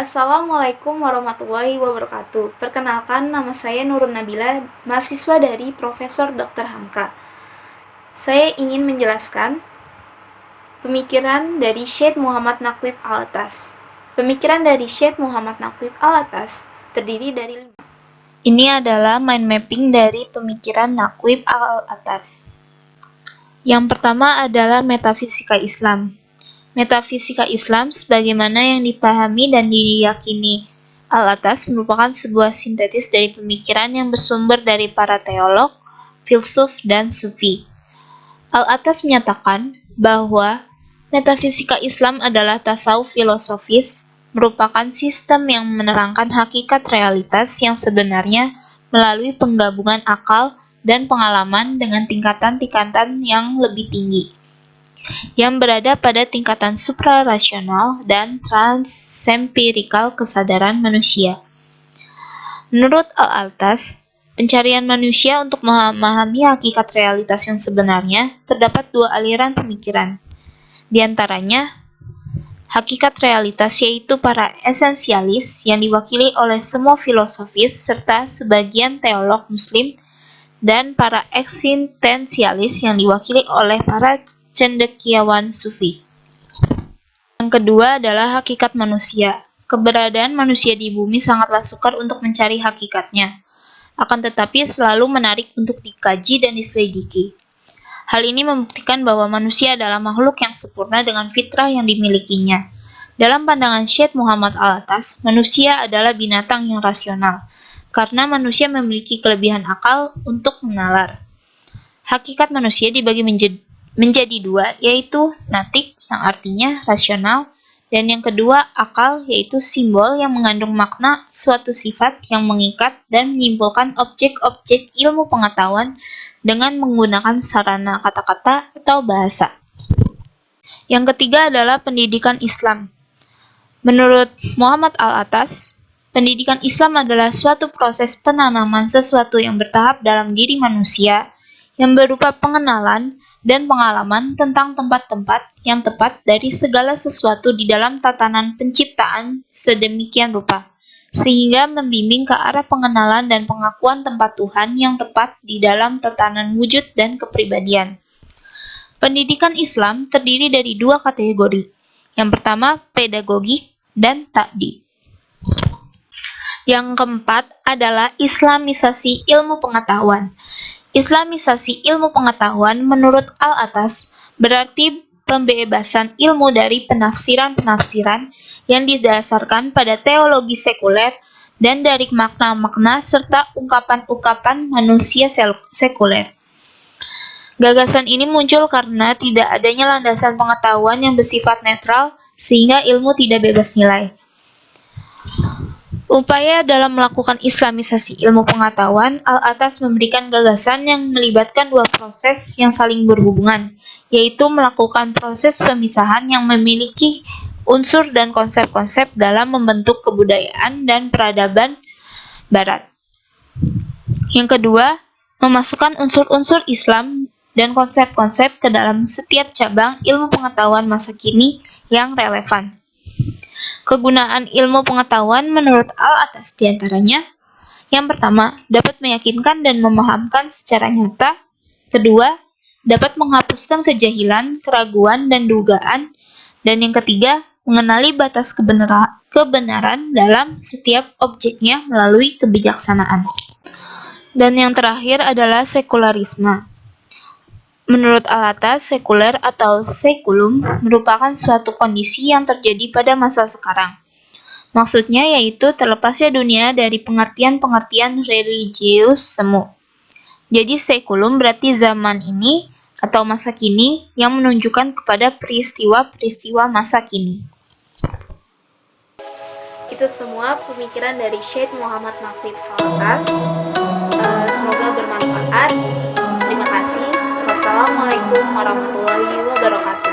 Assalamualaikum warahmatullahi wabarakatuh. Perkenalkan, nama saya Nurun Nabila, mahasiswa dari Profesor Dr. Hamka. Saya ingin menjelaskan pemikiran dari Syekh Muhammad Naqib Al-Atas. Pemikiran dari Syekh Muhammad Naqib Al-Atas terdiri dari 5. Ini adalah mind mapping dari pemikiran Naqib Al-Atas. Yang pertama adalah metafisika Islam. Metafisika Islam sebagaimana yang dipahami dan diyakini Al-Atas merupakan sebuah sintetis dari pemikiran yang bersumber dari para teolog, filsuf, dan sufi. Al-Atas menyatakan bahwa metafisika Islam adalah tasawuf filosofis, merupakan sistem yang menerangkan hakikat realitas yang sebenarnya melalui penggabungan akal dan pengalaman dengan tingkatan-tingkatan yang lebih tinggi, yang berada pada tingkatan suprarasional dan transempirikal kesadaran manusia. Menurut Al-Atas, pencarian manusia untuk memahami hakikat realitas yang sebenarnya terdapat dua aliran pemikiran. Di antaranya, hakikat realitas yaitu para esensialis yang diwakili oleh semua filosofis serta sebagian teolog muslim, dan para eksistensialis yang diwakili oleh para cendekiawan sufi. Yang kedua adalah hakikat manusia. Keberadaan manusia di bumi sangatlah sukar untuk mencari hakikatnya, akan tetapi selalu menarik untuk dikaji dan diselidiki. Hal ini membuktikan bahwa manusia adalah makhluk yang sempurna dengan fitrah yang dimilikinya. Dalam pandangan Syekh Muhammad Al-Atas, manusia adalah binatang yang rasional, karena manusia memiliki kelebihan akal untuk menalar. Hakikat manusia dibagi menjadi dua, yaitu natik yang artinya rasional, dan yang kedua akal, yaitu simbol yang mengandung makna suatu sifat yang mengikat dan menyimpulkan objek-objek ilmu pengetahuan dengan menggunakan sarana kata-kata atau bahasa. Yang ketiga adalah pendidikan Islam. Menurut Muhammad Al-Atas, pendidikan Islam adalah suatu proses penanaman sesuatu yang bertahap dalam diri manusia, yang berupa pengenalan dan pengalaman tentang tempat-tempat yang tepat dari segala sesuatu di dalam tatanan penciptaan sedemikian rupa, sehingga membimbing ke arah pengenalan dan pengakuan tempat Tuhan yang tepat di dalam tatanan wujud dan kepribadian. Pendidikan Islam terdiri dari dua kategori. Yang pertama, pedagogik dan ta'dib. Yang keempat adalah Islamisasi ilmu pengetahuan. Islamisasi ilmu pengetahuan menurut Al-Atas berarti pembebasan ilmu dari penafsiran-penafsiran yang didasarkan pada teologi sekuler dan dari makna-makna serta ungkapan-ungkapan manusia sekuler. Gagasan ini muncul karena tidak adanya landasan pengetahuan yang bersifat netral sehingga ilmu tidak bebas nilai. Upaya dalam melakukan Islamisasi ilmu pengetahuan, Al-Atas memberikan gagasan yang melibatkan dua proses yang saling berhubungan, yaitu melakukan proses pemisahan yang memiliki unsur dan konsep-konsep dalam membentuk kebudayaan dan peradaban Barat. Yang kedua, memasukkan unsur-unsur Islam dan konsep-konsep ke dalam setiap cabang ilmu pengetahuan masa kini yang relevan. Kegunaan ilmu pengetahuan menurut Al-Atas diantaranya: yang pertama, dapat meyakinkan dan memahamkan secara nyata. Kedua, dapat menghapuskan kejahilan, keraguan, dan dugaan. Dan yang ketiga, mengenali batas kebenaran dalam setiap objeknya melalui kebijaksanaan. Dan yang terakhir adalah sekularisme. Menurut Al-Atas, sekuler atau sekulum merupakan suatu kondisi yang terjadi pada masa sekarang. Maksudnya yaitu terlepasnya dunia dari pengertian-pengertian religius semu. Jadi sekulum berarti zaman ini atau masa kini yang menunjukkan kepada peristiwa-peristiwa masa kini. Itu semua pemikiran dari Syekh Muhammad Naqib Al-Atas. Semoga bermanfaat. Terima kasih. Wassalamualaikum warahmatullahi wabarakatuh.